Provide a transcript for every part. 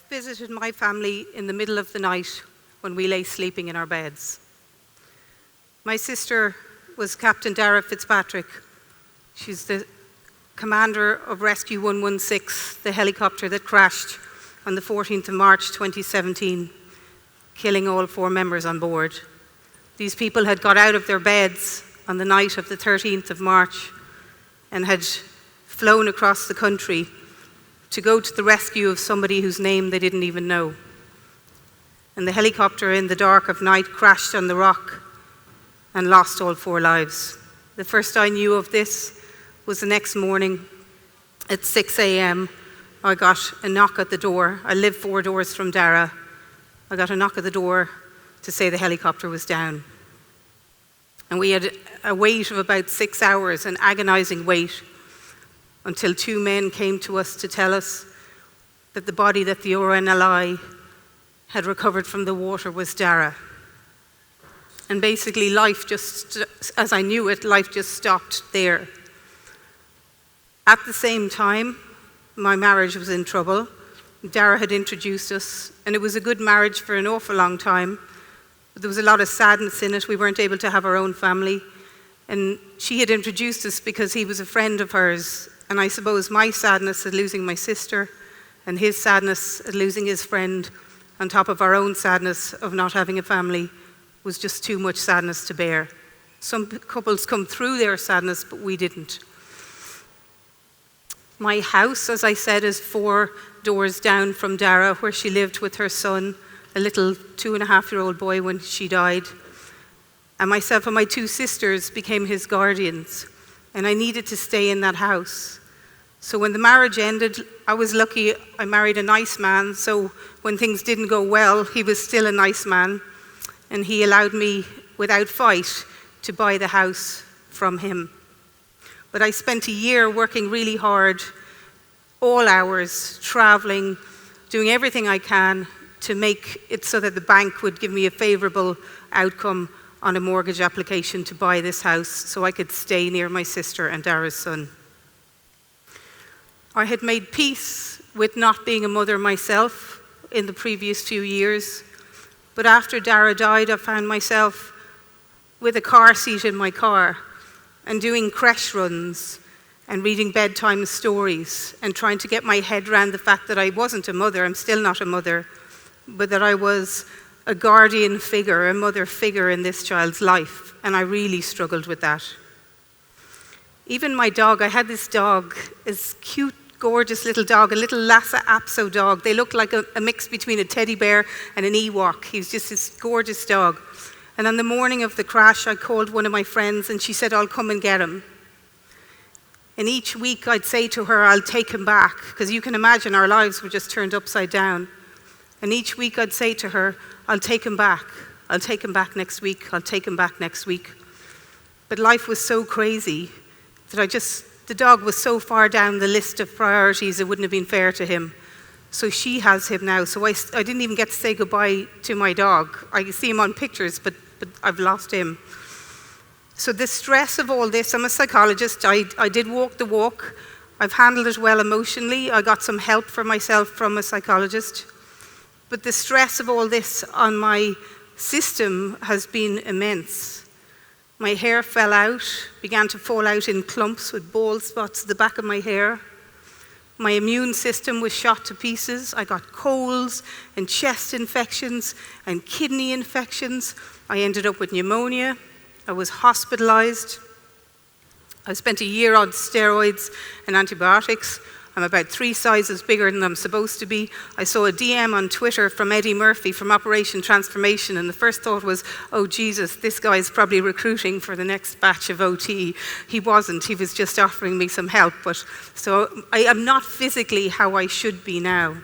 visited my family in the middle of the night when we lay sleeping in our beds. My sister was Captain Niamh Fitzpatrick. She's the commander of Rescue 116, the helicopter that crashed on the 14th of March 2017, killing all 4 members on board. These people had got out of their beds on the night of the 13th of March and had flown across the country to go to the rescue of somebody whose name they didn't even know. And the helicopter in the dark of night crashed on the rock and lost all 4 lives. The first I knew of this was the next morning at 6 a.m. I got a knock at the door. I live 4 doors from Dara. I got a knock at the door to say the helicopter was down. And we had a wait of about 6 hours, an agonizing wait, until 2 men came to us to tell us that the body that the RNLI had recovered from the water was Dara. And basically life just, as I knew it, life just stopped there. At the same time, my marriage was in trouble. Dara had introduced us, and it was a good marriage for an awful long time. But there was a lot of sadness in it. We weren't able to have our own family. And she had introduced us because he was a friend of hers. And I suppose my sadness at losing my sister and his sadness at losing his friend, on top of our own sadness of not having a family, was just too much sadness to bear. Some couples come through their sadness, but we didn't. My house, as I said, is 4 doors down from Dara, where she lived with her son, a little 2.5-year-old boy when she died. And myself and my 2 sisters became his guardians, and I needed to stay in that house. So when the marriage ended, I was lucky I married a nice man, so when things didn't go well, he was still a nice man, and he allowed me, without fight, to buy the house from him. But I spent a year working really hard, all hours, traveling, doing everything I can to make it so that the bank would give me a favourable outcome on a mortgage application to buy this house so I could stay near my sister and Dara's son. I had made peace with not being a mother myself in the previous few years, but after Dara died, I found myself with a car seat in my car and doing creche runs and reading bedtime stories and trying to get my head around the fact that I wasn't a mother, I'm still not a mother, but that I was a guardian figure, a mother figure in this child's life, and I really struggled with that. Even my dog, I had this dog, this cute, gorgeous little dog, a little Lhasa Apso dog. They looked like a mix between a teddy bear and an Ewok. He was just this gorgeous dog. And on the morning of the crash, I called one of my friends and she said, I'll come and get him. And each week I'd say to her, I'll take him back, because you can imagine our lives were just turned upside down. And each week I'd say to her, I'll take him back. I'll take him back next week. I'll take him back next week. But life was so crazy that the dog was so far down the list of priorities, it wouldn't have been fair to him. So she has him now. So I didn't even get to say goodbye to my dog. I see him on pictures, but I've lost him. So the stress of all this, I'm a psychologist. I did walk the walk. I've handled it well emotionally. I got some help for myself from a psychologist. But the stress of all this on my system has been immense. My hair fell out, began to fall out in clumps with bald spots at the back of my hair. My immune system was shot to pieces. I got colds and chest infections and kidney infections. I ended up with pneumonia. I was hospitalized. I spent a year on steroids and antibiotics. I'm about 3 sizes bigger than I'm supposed to be. I saw a DM on Twitter from Eddie Murphy from Operation Transformation, and the first thought was, oh Jesus, this guy's probably recruiting for the next batch of OT. He wasn't, he was just offering me some help. So I am not physically how I should be now.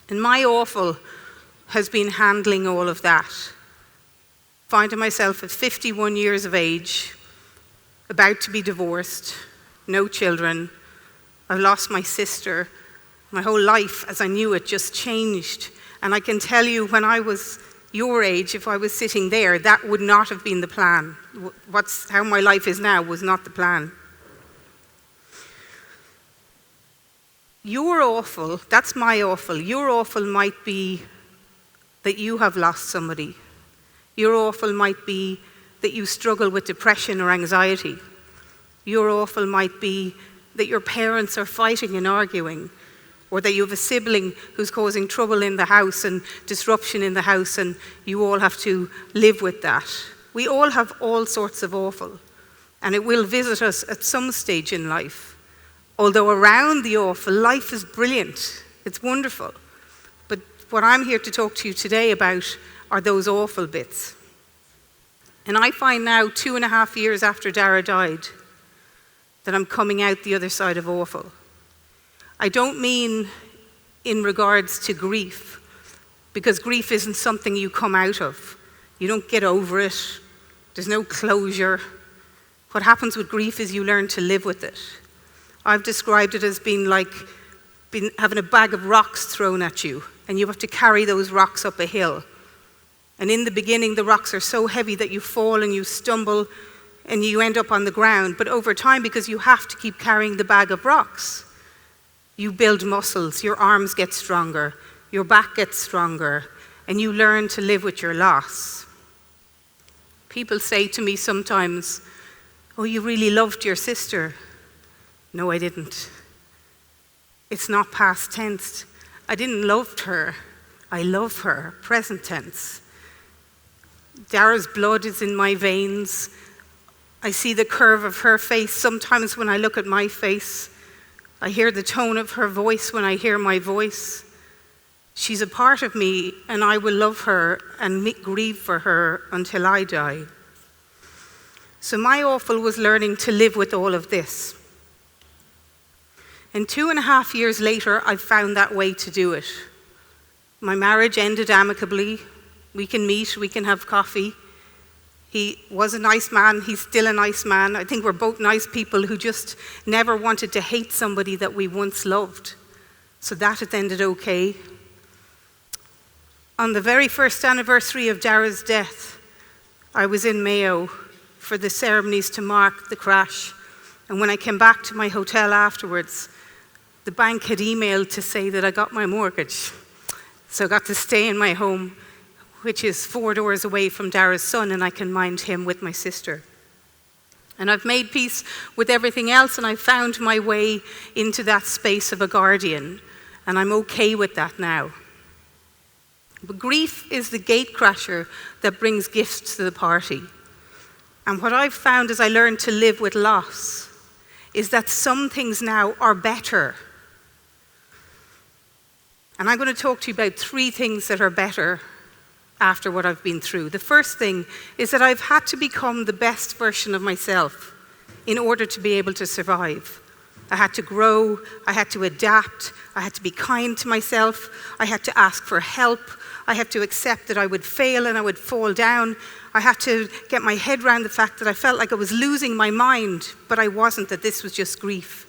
And my awful has been handling all of that. Finding myself at 51 years of age, about to be divorced, no children. I've lost my sister. My whole life, as I knew it, just changed. And I can tell you, when I was your age, if I was sitting there, that would not have been the plan. How my life is now was not the plan. Your awful, that's my awful. Your awful might be that you have lost somebody. Your awful might be that you struggle with depression or anxiety. Your awful might be that your parents are fighting and arguing, or that you have a sibling who's causing trouble in the house and disruption in the house, and you all have to live with that. We all have all sorts of awful, and it will visit us at some stage in life. Although around the awful, life is brilliant. It's wonderful. But what I'm here to talk to you today about are those awful bits. And I find now, 2.5 years after Dara died, that I'm coming out the other side of awful. I don't mean in regards to grief, because grief isn't something you come out of. You don't get over it. There's no closure. What happens with grief is you learn to live with it. I've described it as being like having a bag of rocks thrown at you, and you have to carry those rocks up a hill. And in the beginning, the rocks are so heavy that you fall and you stumble and you end up on the ground. But over time, because you have to keep carrying the bag of rocks, you build muscles, your arms get stronger, your back gets stronger, and you learn to live with your loss. People say to me sometimes, "Oh, you really loved your sister." No, I didn't. It's not past tense. I didn't love her. I love her, present tense. Dara's blood is in my veins. I see the curve of her face sometimes when I look at my face. I hear the tone of her voice when I hear my voice. She's a part of me, and I will love her and grieve for her until I die. So my awful was learning to live with all of this. And 2.5 years later, I found that way to do it. My marriage ended amicably. We can meet, we can have coffee. He was a nice man, he's still a nice man. I think we're both nice people who just never wanted to hate somebody that we once loved. So that had ended okay. On the very first anniversary of Dara's death, I was in Mayo for the ceremonies to mark the crash. And when I came back to my hotel afterwards, the bank had emailed to say that I got my mortgage. So I got to stay in my home, which is 4 doors away from Dara's son, and I can mind him with my sister. And I've made peace with everything else, and I've found my way into that space of a guardian, and I'm okay with that now. But grief is the gatecrasher that brings gifts to the party. And what I've found as I learn to live with loss is that some things now are better. And I'm going to talk to you about 3 things that are better after what I've been through. The first thing is that I've had to become the best version of myself in order to be able to survive. I had to grow, I had to adapt, I had to be kind to myself, I had to ask for help, I had to accept that I would fail and I would fall down. I had to get my head around the fact that I felt like I was losing my mind, but I wasn't, that this was just grief.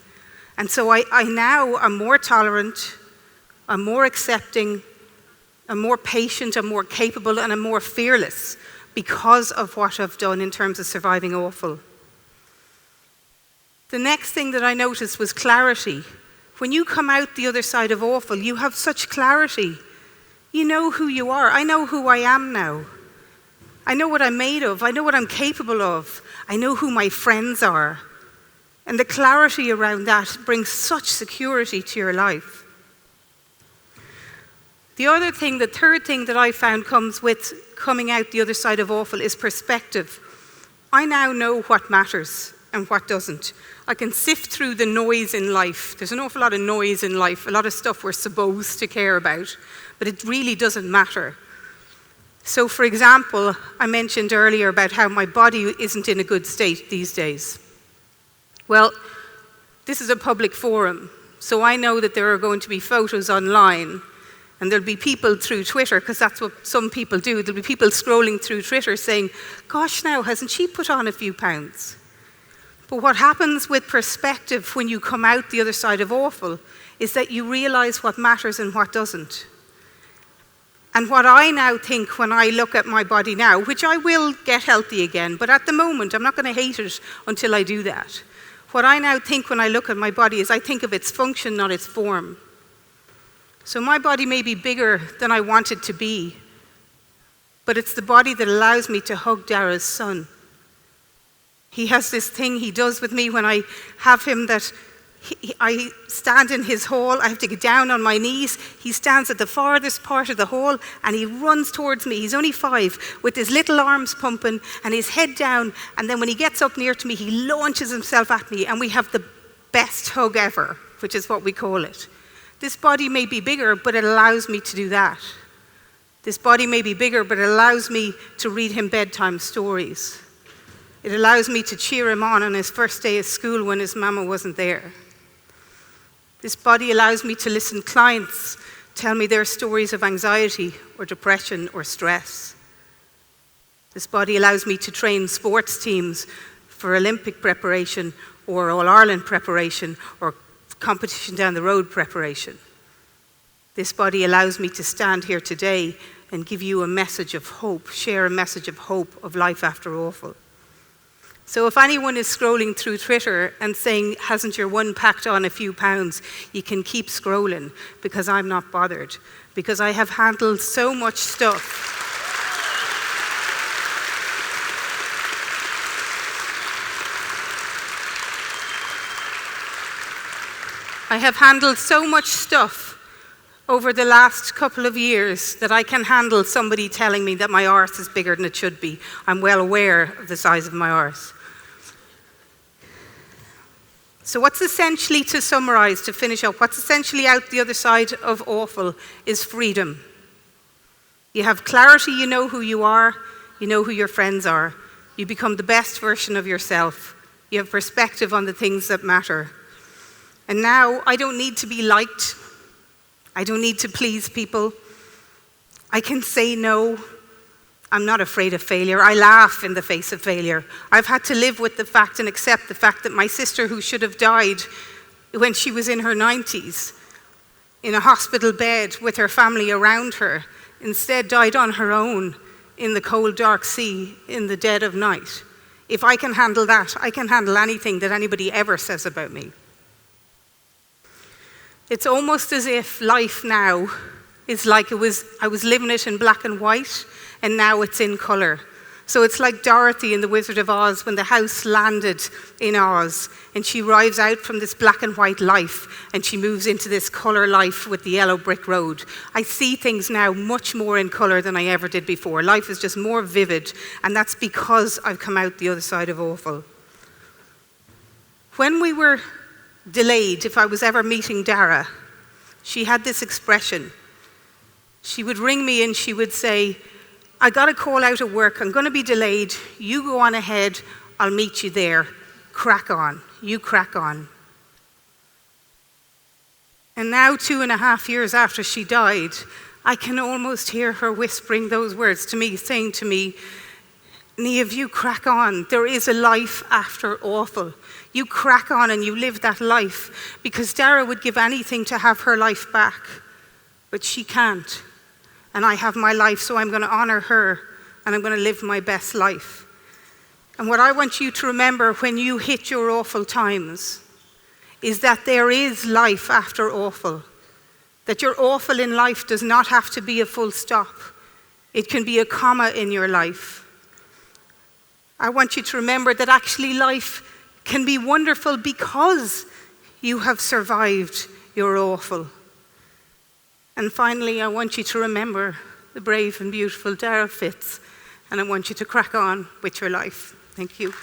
And so I now am more tolerant, I'm more accepting, I'm more patient, I'm more capable, and I'm more fearless because of what I've done in terms of surviving awful. The next thing that I noticed was clarity. When you come out the other side of awful, you have such clarity. You know who you are. I know who I am now. I know what I'm made of. I know what I'm capable of. I know who my friends are. And the clarity around that brings such security to your life. The third thing that I found comes with coming out the other side of awful is perspective. I now know what matters and what doesn't. I can sift through the noise in life. There's an awful lot of noise in life, a lot of stuff we're supposed to care about, but it really doesn't matter. So, for example, I mentioned earlier about how my body isn't in a good state these days. Well, this is a public forum, so I know that there are going to be photos online, and there'll be people through Twitter, because that's what some people do. There'll be people scrolling through Twitter saying, "Gosh, now, hasn't she put on a few pounds?" But what happens with perspective when you come out the other side of awful is that you realize what matters and what doesn't. And what I now think when I look at my body now, which I will get healthy again, but at the moment I'm not going to hate it until I do that. What I now think when I look at my body is I think of its function, not its form. So my body may be bigger than I want it to be, but it's the body that allows me to hug Dara's son. He has this thing he does with me when I have him that I stand in his hall, I have to get down on my knees. He stands at the farthest part of the hall and he runs towards me. He's only 5 with his little arms pumping and his head down. And then when he gets up near to me, he launches himself at me and we have the best hug ever, which is what we call it. This body may be bigger, but it allows me to do that. This body may be bigger, but it allows me to read him bedtime stories. It allows me to cheer him on his first day of school when his mama wasn't there. This body allows me to listen to clients tell me their stories of anxiety or depression or stress. This body allows me to train sports teams for Olympic preparation or All-Ireland preparation or competition down the road preparation. This body allows me to stand here today and give you a message of hope, share a message of hope of life after awful. So if anyone is scrolling through Twitter and saying, hasn't your one packed on a few pounds, you can keep scrolling, because I'm not bothered, because I have handled so much stuff. I have handled so much stuff over the last couple of years that I can handle somebody telling me that my arse is bigger than it should be. I'm well aware of the size of my arse. So what's essentially, to summarize, to finish up, what's essentially out the other side of awful is freedom. You have clarity, you know who you are, you know who your friends are. You become the best version of yourself. You have perspective on the things that matter. And now I don't need to be liked. I don't need to please people. I can say no. I'm not afraid of failure. I laugh in the face of failure. I've had to live with the fact and accept the fact that my sister, who should have died when she was in her 90s, in a hospital bed with her family around her, instead died on her own in the cold, dark sea in the dead of night. If I can handle that, I can handle anything that anybody ever says about me. It's almost as if life now is like I was living it in black and white, and now it's in colour. So it's like Dorothy in The Wizard of Oz when the house landed in Oz, and she arrives out from this black and white life, and she moves into this colour life with the yellow brick road. I see things now much more in colour than I ever did before. Life is just more vivid, and that's because I've come out the other side of awful. When we were delayed, if I was ever meeting Dara, she had this expression. She would ring me and she would say, I got a call out at work, I'm going to be delayed, you go on ahead, I'll meet you there, crack on, you crack on. And now 2.5 years after she died, I can almost hear her whispering those words to me, saying to me, Niamh, you crack on, there is a life after awful. You crack on and you live that life, because Dara would give anything to have her life back, but she can't. And I have my life, so I'm going to honour her, and I'm going to live my best life. And what I want you to remember when you hit your awful times is that there is life after awful. That your awful in life does not have to be a full stop. It can be a comma in your life. I want you to remember that actually life can be wonderful because you have survived your awful. And finally, I want you to remember the brave and beautiful Dara Fitz, and I want you to crack on with your life. Thank you.